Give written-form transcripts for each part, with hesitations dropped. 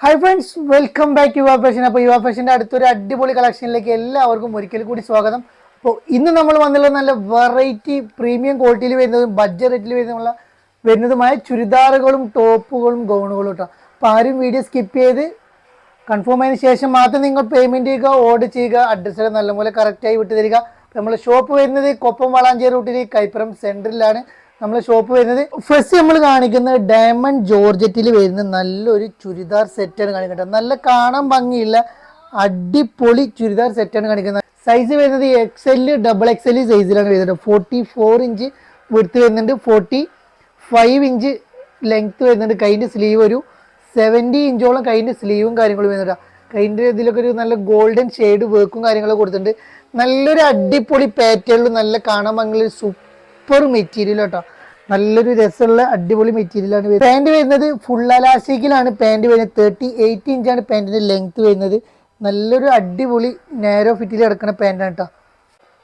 Hi friends, welcome back to Yuva fashion. അപ്പോൾ യുവ ഫാഷൻ്റെ അടുത്തൊരു അടിപൊളി കളക്ഷനിലേക്ക് എല്ലാവർക്കും ഒരിക്കൽ കൂടി സ്വാഗതം. അപ്പോൾ ഇന്ന് നമ്മൾ വന്നുള്ളത് നല്ല വെറൈറ്റി പ്രീമിയം ക്വാളിറ്റിയിൽ വരുന്നതും ബഡ്ജറ്റ് റേറ്റിൽ വരുന്നതുമായ ചുരിദാറുകളും ടോപ്പുകളും ഗൗണുകളും കേട്ടോ. അപ്പോൾ ആരും വീഡിയോ സ്കിപ്പ് ചെയ്ത് കൺഫേം ആയതിനു ശേഷം മാത്രം നിങ്ങൾ പേയ്മെൻറ്റ് ചെയ്യുക, ഓർഡർ ചെയ്യുക. അഡ്രസ്സൊക്കെ നല്ലപോലെ കറക്റ്റായി വിട്ടു തരിക. നമ്മൾ ഷോപ്പ് വരുന്നത് കൊപ്പം വളാഞ്ചേരി റൂട്ടിൽ കൈപ്പുറം സെൻറ്ററിലാണ് നമ്മളെ ഷോപ്പ് വരുന്നത്. ഫസ്റ്റ് നമ്മൾ കാണിക്കുന്നത് ഡയമണ്ട് ജോർജറ്റിൽ വരുന്ന നല്ലൊരു ചുരിദാർ സെറ്റാണ് കാണിക്കുന്നത്. നല്ല കാണാൻ ഭംഗിയുള്ള അടിപൊളി ചുരിദാർ സെറ്റാണ് കാണിക്കുന്നത്. സൈസ് വരുന്നത് XL, XXL സൈസിലാണ് വരുന്നത്. 44 ഇഞ്ച് വിഡ്ത്ത് വരുന്നുണ്ട്, 45 ഇഞ്ച് ലെങ്ത്ത് വരുന്നുണ്ട്. കൈൻ്റെ സ്ലീവ് ഒരു 70 ഇഞ്ചോളം കൈൻ്റെ സ്ലീവും കാര്യങ്ങളും വരുന്നുണ്ട്. കൈൻ്റെ ഇതിലൊക്കെ ഒരു നല്ല ഗോൾഡൻ ഷെയ്ഡ് വർക്കും കാര്യങ്ങളൊക്കെ കൊടുത്തിട്ടുണ്ട്. നല്ലൊരു അടിപൊളി പാറ്റേണിൽ നല്ല കാണാൻ ഭംഗിയുള്ള സൂപ്പർ മെറ്റീരിയൽ കേട്ടോ. നല്ലൊരു രസമുള്ള അടിപൊളി മെറ്റീരിയലാണ് വരുന്നത്. പാൻറ് വരുന്നത് ഫുൾ അലാസ്റ്റിക്കിലാണ് പാൻറ് വരുന്നത്. 38 ഇഞ്ചാണ് പാൻറ്റിൻ്റെ ലെങ്ത്ത് വരുന്നത്. നല്ലൊരു അടിപൊളി നാരോ ഫിറ്റിൽ കിടക്കുന്ന പാൻറ്റാണ് കേട്ടോ.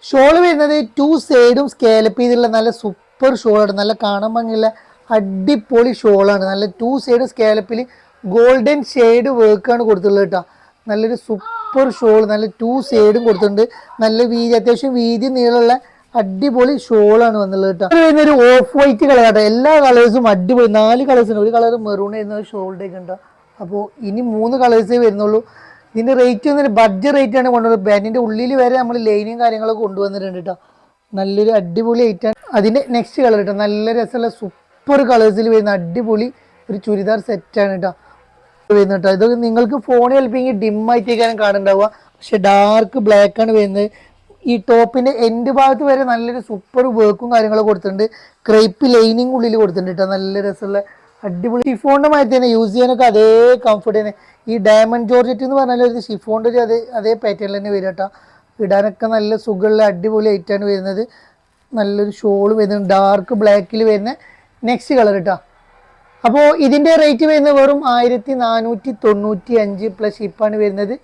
ഷോള് വരുന്നത് 2 സൈഡും സ്കാലപ്പ് ചെയ്തിട്ടുള്ള നല്ല സൂപ്പർ ഷോളാണ്. നല്ല കാണാൻ ഭംഗിയുള്ള അടിപൊളി ഷോളാണ്. നല്ല 2 സൈഡും സ്കാലപ്പിൽ ഗോൾഡൻ ഷെയ്ഡ് വർക്കാണ് കൊടുത്തിട്ടുള്ളത് കേട്ടോ. നല്ലൊരു സൂപ്പർ ഷോൾ, നല്ല 2 സൈഡും കൊടുത്തിട്ടുണ്ട്. നല്ല വീതി, അത്യാവശ്യം വീതി നീളമുള്ള അടിപൊളി ഷോളാണ് വന്നുള്ളത് കേട്ടോ. ഒരു ഓഫ് വൈറ്റ് കളർ കേട്ടോ. എല്ലാ കളേഴ്സും അടിപൊളി. 4 കളേഴ്സിന്, ഒരു കളർ മെറൂൺ വരുന്ന ഒരു ഷോൾഡേക്ക് ഉണ്ടോ. അപ്പോൾ ഇനി 3 കളേഴ്സേ വരുന്നുള്ളൂ. ഇതിൻ്റെ റേറ്റ് വന്നിട്ട് ബഡ്ജറ്റ് റേറ്റാണ് കൊണ്ടുവന്നത്. ബാൻഡിൻ്റെ ഉള്ളിൽ വരെ നമ്മൾ ലൈനും കാര്യങ്ങളൊക്കെ കൊണ്ടുവന്നിട്ടുണ്ട് കേട്ടോ. നല്ലൊരു അടിപൊളി ഐറ്റാണ്. അതിൻ്റെ നെക്സ്റ്റ് കളർ കേട്ടോ. നല്ല രസമുള്ള സൂപ്പർ കളേഴ്സിൽ വരുന്ന അടിപൊളി ഒരു ചുരിദാർ സെറ്റാണ് കേട്ടോ വരുന്നത് കേട്ടോ. ഇതൊക്കെ നിങ്ങൾക്ക് ഫോണിൽ ഹെൽപ്പിങ് ഡിമ്മായിട്ടേക്കാനും കാണുന്നുണ്ടാവുക. പക്ഷെ ഡാർക്ക് ബ്ലാക്ക് ആണ് വരുന്നത്. ഈ ടോപ്പിൻ്റെ എൻഡ് ഭാഗത്ത് വരെ നല്ലൊരു സൂപ്പർ വർക്കും കാര്യങ്ങളൊക്കെ കൊടുത്തിട്ടുണ്ട്. ക്രേപ്പ് ലൈനിങ് ഉള്ളിൽ കൊടുത്തിട്ടുണ്ട് കേട്ടോ. നല്ല രസമുള്ള അടിപൊളി ഷിഫോണിൻ്റെ മാതിരി തന്നെ യൂസ് ചെയ്യാനൊക്കെ അതേ കംഫർട്ട് തന്നെ. ഈ ഡയമണ്ട് ജോർജറ്റ് എന്ന് പറഞ്ഞാൽ ഒരു ഷിഫോണിൻ്റെ ഒരു അതേ പാറ്റേണിൽ തന്നെ വരും കേട്ടോ. ഇടാനൊക്കെ നല്ല സുഖമുള്ള അടിപൊളി ഐറ്റാണ് വരുന്നത്. നല്ലൊരു ഷോൾ വരുന്നത് ഡാർക്ക് ബ്ലാക്കിൽ വരുന്ന നെക്സ്റ്റ് കളർ കേട്ടോ. അപ്പോൾ ഇതിൻ്റെ റേറ്റ് വരുന്നത് വെറും 1495 പ്ലസ് ഷിപ്പാണ് വരുന്നത്.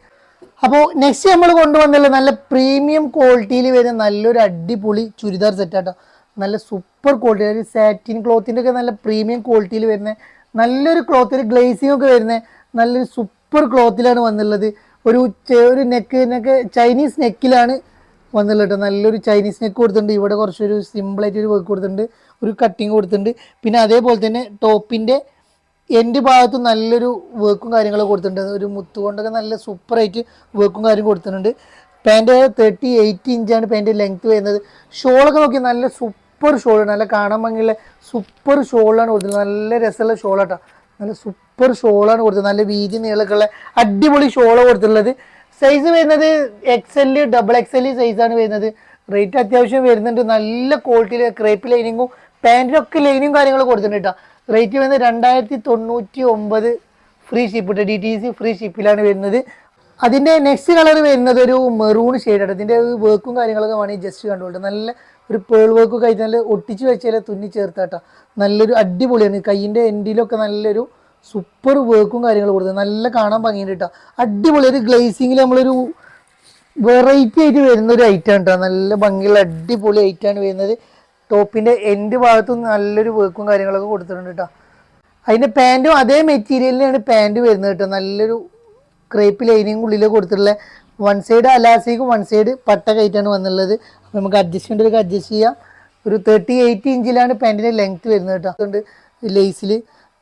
അപ്പോൾ നെക്സ്റ്റ് നമ്മൾ കൊണ്ടുവന്നുള്ള നല്ല പ്രീമിയം ക്വാളിറ്റിയിൽ വരുന്ന നല്ലൊരു അടിപൊളി ചുരിദാർ സെറ്റാട്ടോ. നല്ല സൂപ്പർ ക്വാളിറ്റി, ഒരു സാറ്റിൻ ക്ലോത്തിൻ്റെ ഒക്കെ നല്ല പ്രീമിയം ക്വാളിറ്റിയിൽ വരുന്ന നല്ലൊരു ക്ലോത്തിൽ ഗ്ലേസിംഗ് ഒക്കെ വരുന്ന നല്ലൊരു സൂപ്പർ ക്ലോത്തിലാണ് വന്നുള്ളത്. ഒരു നെക്ക് ചൈനീസ് നെക്കിലാണ് വന്നുള്ളത് കേട്ടോ. നല്ലൊരു ചൈനീസ് നെക്ക് കൊടുത്തിട്ടുണ്ട്. ഇവിടെ കുറച്ചൊരു സിമ്പിളായിട്ട് ഒരു വർക്ക് കൊടുത്തിട്ടുണ്ട്, ഒരു കട്ടിങ് കൊടുത്തിട്ടുണ്ട്. പിന്നെ അതേപോലെ തന്നെ ടോപ്പിൻ്റെ എൻ്റെ ഭാഗത്ത് നല്ലൊരു വർക്കും കാര്യങ്ങളൊക്കെ കൊടുത്തിട്ടുണ്ട്. ഒരു മുത്ത് കൊണ്ടൊക്കെ നല്ല സൂപ്പറായിട്ട് വർക്കും കാര്യം കൊടുത്തിട്ടുണ്ട്. പാൻറ്റ് 38 ഇഞ്ചാണ് പാൻറ്റ് ലെങ്ത്ത് വരുന്നത്. ഷോളൊക്കെ നോക്കി നല്ല സൂപ്പർ ഷോളാണ്. നല്ല കാണാൻ ഭംഗിയുള്ള സൂപ്പർ ഷോളാണ് കൊടുത്തത്. നല്ല രസമുള്ള ഷോളാട്ടോ. നല്ല സൂപ്പർ ഷോളാണ് കൊടുത്തത്. നല്ല വീതി നീളമൊക്കെ ഉള്ള അടിപൊളി ഷോളാണ് കൊടുത്തിട്ടുള്ളത്. സൈസ് വരുന്നത് XL, XXL സൈസാണ് വരുന്നത്. റേറ്റ് അത്യാവശ്യം വരുന്നുണ്ട്. നല്ല ക്വാളിറ്റിയിൽ ക്രേപ്പ് ലൈനിങ്ങും പാൻറ്റിലൊക്കെ ലൈനിങ്ങും കാര്യങ്ങളും കൊടുത്തിട്ടുണ്ട് കേട്ടോ. റേറ്റ് വരുന്നത് 2099 ഫ്രീ ഷിപ്പ് ഇട്ട് DTC ഫ്രീ ഷിപ്പിലാണ് വരുന്നത്. അതിൻ്റെ നെക്സ്റ്റ് കളർ വരുന്നത് ഒരു മെറൂൺ ഷെയ്ഡാണ്. ഇതിൻ്റെ വർക്കും കാര്യങ്ങളൊക്കെ വേണമെങ്കിൽ ജസ്റ്റ് കണ്ടുകൊണ്ട് നല്ല ഒരു പേൾ വർക്കൊക്കെ ആയിട്ട് നല്ല ഒട്ടിച്ച് വെച്ചാൽ തുന്നി ചേർത്താട്ടോ. നല്ലൊരു അടിപൊളിയാണ്. കൈയിൻ്റെ എൻഡിലൊക്കെ നല്ലൊരു സൂപ്പർ വർക്കും കാര്യങ്ങളും കൊടുത്തത്. നല്ല കാണാൻ ഭംഗിയുണ്ട് കേട്ടോ. അടിപൊളി ഒരു ഗ്ലേസിങ്ങിൽ നമ്മളൊരു വെറൈറ്റി ആയിട്ട് വരുന്ന ഒരു ഐറ്റാണ് കേട്ടോ. നല്ല ഭംഗിയുള്ള അടിപൊളി ഐറ്റാണ് വരുന്നത്. ടോപ്പിൻ്റെ എൻഡ് ഭാഗത്തും നല്ലൊരു വർക്കും കാര്യങ്ങളൊക്കെ കൊടുത്തിട്ടുണ്ട് കേട്ടോ. അതിൻ്റെ പാൻറ്റും അതേ മെറ്റീരിയലിനാണ് പാൻറ്റ് വരുന്നത് കേട്ടോ. നല്ലൊരു ക്രേപ്പ് ലൈനിങ് ഉള്ളിൽ കൊടുത്തിട്ടുള്ള 1 സൈഡ് അലാസ്റ്റിക്കും 1 സൈഡ് പട്ട കയറ്റാണ് വന്നുള്ളത്. അപ്പോൾ നമുക്ക് അഡ്ജസ്റ്റ് ചെയ്യേണ്ടവർക്ക് അഡ്ജസ്റ്റ് ചെയ്യാം. ഒരു 38 ഇഞ്ചിലാണ് പാൻറ്റിൻ്റെ ലെങ്ത്ത് വരുന്നത് കേട്ടോ. അതുകൊണ്ട് ലേസിൽ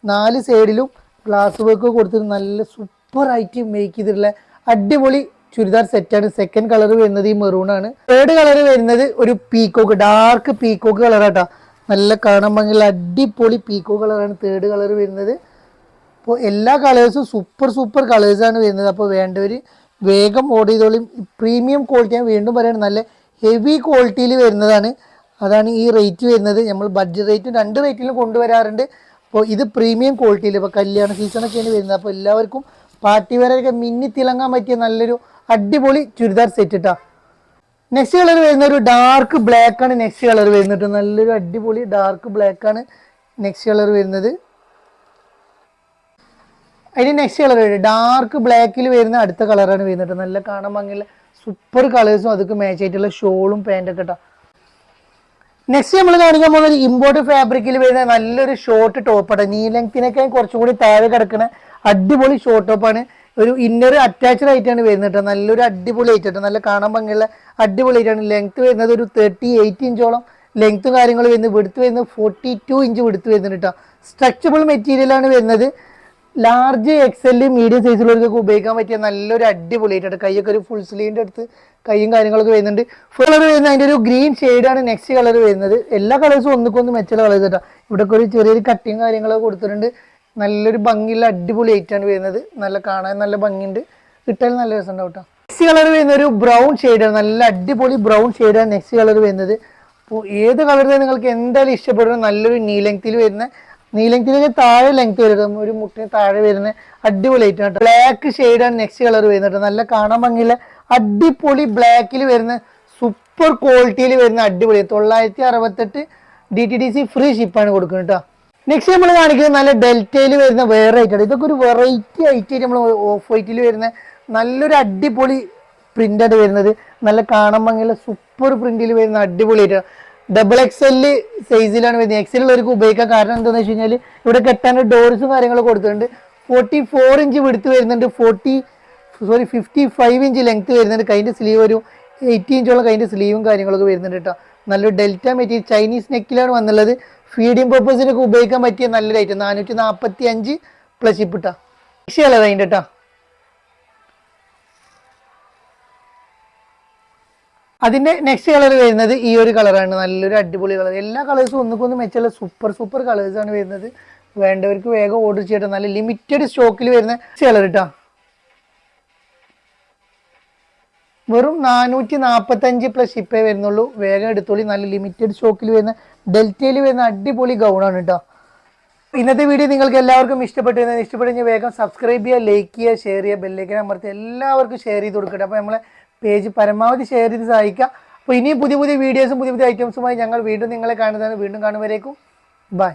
4 സൈഡിലും ഗ്ലാസ് വർക്ക് കൊടുത്തിട്ട് നല്ല സൂപ്പറായിട്ട് മേക്ക് ചെയ്തിട്ടുള്ള അടിപൊളി ചുരിദാർ സെറ്റാണ്. സെക്കൻഡ് കളർ വരുന്നത് ഈ മെറൂണാണ്. തേർഡ് കളർ വരുന്നത് ഒരു പീക്കോക്ക്, ഡാർക്ക് പീക്കോക്ക് കളറാട്ടോ. നല്ല കാണാൻ ഭംഗിയുള്ള അടിപൊളി പീക്കോക്ക് കളറാണ് തേർഡ് കളർ വരുന്നത്. അപ്പോൾ എല്ലാ കളേഴ്സും സൂപ്പർ കളേഴ്സാണ് വരുന്നത്. അപ്പോൾ വേണ്ടവർ വേഗം ഓർഡർ ചെയ്തോളും. പ്രീമിയം ക്വാളിറ്റി ഞാൻ വീണ്ടും പറയുന്നത് നല്ല ഹെവി ക്വാളിറ്റിയിൽ വരുന്നതാണ്. അതാണ് ഈ റേറ്റ് വരുന്നത്. നമ്മൾ ബഡ്ജറ്റ് റേറ്റ് 2 റേറ്റിലും കൊണ്ടുവരാറുണ്ട്. അപ്പോൾ ഇത് പ്രീമിയം ക്വാളിറ്റിയിൽ ഇപ്പോൾ കല്യാണ സീസണൊക്കെയാണ് വരുന്നത്. അപ്പോൾ എല്ലാവർക്കും പാർട്ടി വെയറൊക്കെ മിന്നി തിളങ്ങാൻ പറ്റിയ നല്ലൊരു അടിപൊളി ചുരിദാർ സെറ്റ് ഇട്ടാ. നെക്സ്റ്റ് കളർ വരുന്ന ഒരു ഡാർക്ക് ബ്ലാക്ക് ആണ്. നെക്സ്റ്റ് കളർ വരുന്നിട്ട് നല്ലൊരു അടിപൊളി ഡാർക്ക് ബ്ലാക്ക് ആണ് നെക്സ്റ്റ് കളർ വരുന്നത്. അതിന് നെക്സ്റ്റ് കളർ ഡാർക്ക് ബ്ലാക്കിൽ വരുന്ന അടുത്ത കളറാണ് വരുന്നത്. നല്ല കാണാൻ ഭംഗിയുള്ള സൂപ്പർ കളേഴ്സും അതൊക്കെ മാച്ച് ആയിട്ടുള്ള ഷോളും പാൻറ്റൊക്കെ ഇട്ടാ. നെക്സ്റ്റ് നമ്മൾ കാണിക്കാൻ പോകുന്നത് ഇമ്പോർട്ട് ഫാബ്രിക്കിൽ വരുന്ന നല്ലൊരു ഷോർട്ട് ടോപ്പാണ്. നീ ലെങ്ത്തിനൊക്കെ കുറച്ചും കൂടി താഴെ കിടക്കുന്ന അടിപൊളി ഷോർട്ട് ടോപ്പാണ്. ഒരു ഇന്നർ അറ്റാച്ച്ഡ് ആയിട്ടാണ് വരുന്നത് കേട്ടോ. നല്ലൊരു അടിപൊളി ആയിട്ട് കേട്ടോ, നല്ല കാണാൻ ഭംഗിയുള്ള അടിപൊളി ആയിട്ടാണ്. ലെങ്ത് വരുന്നത് ഒരു 38 ഇഞ്ചോളം ലെങ്ത്തും കാര്യങ്ങൾ വരുന്നത്. വിടുത്ത് വരുന്നത് 42 ഇഞ്ച് വിടുത്ത് വരുന്നുണ്ട് കേട്ടോ. സ്ട്രെച്ചബിൾ മെറ്റീരിയലാണ് വരുന്നത്. ലാർജ് എക്സെൽ മീഡിയം സൈസിലുള്ളവർക്കൊക്കെ ഉപയോഗിക്കാൻ പറ്റിയ നല്ലൊരു അടിപൊളിയായിട്ടാണ്. കൈയൊക്കെ ഒരു ഫുൾ സ്ലീവിൻ്റെ അടുത്ത് കൈയും കാര്യങ്ങളൊക്കെ വരുന്നുണ്ട്. ഫുൾ കളർ വരുന്നത് അതിൻ്റെ ഒരു ഗ്രീൻ ഷെയ്ഡാണ് നെക്സ്റ്റ് കളർ വരുന്നത്. എല്ലാ കളേഴ്സും ഒന്നിക്കൊന്ന് മെച്ചുള്ള കളേഴ്സ് കേട്ടോ. ഇവിടെ ഒരു ചെറിയൊരു കട്ടിങ് കാര്യങ്ങളൊക്കെ കൊടുത്തിട്ടുണ്ട്. നല്ലൊരു ഭംഗിയുള്ള അടിപൊളി ആയിട്ടാണ് വരുന്നത്. നല്ല കാണാൻ നല്ല ഭംഗിയുണ്ട്, കിട്ടാൻ നല്ല രസം ഉണ്ടാവും കേട്ടോ. നെക്സ്റ്റ് കളർ വരുന്ന ഒരു ബ്രൗൺ ഷെയ്ഡാണ്, നല്ല അടിപൊളി ബ്രൗൺ ഷെയ്ഡാണ് നെക്സ്റ്റ് കളർ വരുന്നത്. അപ്പോൾ ഏത് കളറിൽ നിങ്ങൾക്ക് എന്തായാലും ഇഷ്ടപ്പെടുന്ന നല്ലൊരു നീ ലെങ്ത്തിൽ വരുന്ന, നീ ലെങ്ത്തിലേക്ക് താഴെ ലെങ്ത് വരുന്നത്, ഒരു മുട്ടിന് താഴെ വരുന്ന അടിപൊളി ആയിട്ടാണ് കേട്ടോ. ബ്ലാക്ക് ഷെയ്ഡാണ് നെക്സ്റ്റ് കളർ വരുന്നത്. നല്ല കാണാൻ ഭംഗിയുള്ള അടിപൊളി ബ്ലാക്കിൽ വരുന്ന സൂപ്പർ ക്വാളിറ്റിയിൽ വരുന്ന അടിപൊളി 968 DTDC ഫ്രീ ഷിപ്പാണ് കൊടുക്കുന്നത് കേട്ടോ. നെക്സ്റ്റ് നമ്മൾ കാണിക്കുന്നത് നല്ല ഡെൽറ്റയിൽ വരുന്ന വേറെ ആയിട്ടാണ്. ഇതൊക്കെ ഒരു വെറൈറ്റി ആയിട്ട് നമ്മൾ ഓഫ് വൈറ്റിൽ വരുന്ന നല്ലൊരു അടിപൊളി പ്രിന്റാണ് വരുന്നത്. നല്ല കാണാൻ ഭംഗിയുള്ള സൂപ്പർ പ്രിന്റിൽ വരുന്ന അടിപൊളി ആയിട്ടാണ്. XXL സൈസിലാണ് വരുന്നത്. എക്സലുള്ളവർക്ക് ഉപയോഗിക്കാൻ കാരണം എന്താണെന്ന് വെച്ച് കഴിഞ്ഞാൽ ഇവിടെ കെട്ടാൻ ഡോർസും കാര്യങ്ങളൊക്കെ കൊടുത്തിട്ടുണ്ട്. 44 ഇഞ്ച് വിടുത്ത് വരുന്നുണ്ട്. 55 ഇഞ്ച് ലെങ്ത് വരുന്നുണ്ട്. കൈൻ്റെ സ്ലീവ് ഒരു 80 ഇഞ്ചോളം കൈൻ്റെ സ്ലീവും കാര്യങ്ങളൊക്കെ വരുന്നുണ്ട് കേട്ടോ. നല്ലൊരു ഡെൽറ്റ മെറ്റീരിയൽ ചൈനീസ് നെക്കിലാണ് വന്നുള്ളത്. ഫീഡിങ് പർപ്പസിനൊക്കെ ഉപയോഗിക്കാൻ പറ്റിയ നല്ലൊരു ഐറ്റം. 445 പ്ലസ് ഷിപ്പ് ഇട്ടാ. നെക്സ്റ്റ് കളർ അതിൻ്റെ കേട്ടോ. അതിന്റെ നെക്സ്റ്റ് കളർ വരുന്നത് ഈ ഒരു കളറാണ്. നല്ലൊരു അടിപൊളി കളർ. എല്ലാ കളേഴ്സും ഒന്നുകൊന്നും മെച്ചുള്ള സൂപ്പർ കളേഴ്സാണ് വരുന്നത്. വേണ്ടവർക്ക് വേഗം ഓർഡർ ചെയ്യട്ടെ. നല്ല ലിമിറ്റഡ് സ്റ്റോക്കിൽ വരുന്ന കളർ കേട്ടോ. വെറും 445 പ്ലസ് ഷിപ്പേ വരുന്നുള്ളൂ. വേഗം എടുത്തോളി. നല്ല ലിമിറ്റഡ് സ്റ്റോക്കിൽ വരുന്ന ഡെൽറ്റയിൽ വരുന്ന അടിപൊളി ഗൗണാണ് കേട്ടോ. ഇന്നത്തെ വീഡിയോ നിങ്ങൾക്ക് എല്ലാവർക്കും ഇഷ്ടപ്പെട്ടെങ്കിൽ വേഗം സബ്സ്ക്രൈബ് ചെയ്യുക, ലൈക്ക് ചെയ്യുക, ഷെയർ ചെയ്യുക, ബെല്ലൈക്കൻ അമർത്തി എല്ലാവർക്കും ഷെയർ ചെയ്ത് കൊടുക്കട്ടെ. അപ്പോൾ നമ്മളെ പേജ് പരമാവധി ഷെയർ ചെയ്ത് സഹായിക്കുക. അപ്പോൾ ഇനിയും പുതിയ വീഡിയോസും പുതിയ ഐറ്റംസുമായി ഞങ്ങൾ വീണ്ടും നിങ്ങളെ കാണുന്നതാണ്. വീണ്ടും കാണുമ്പോഴേക്കും ബൈ.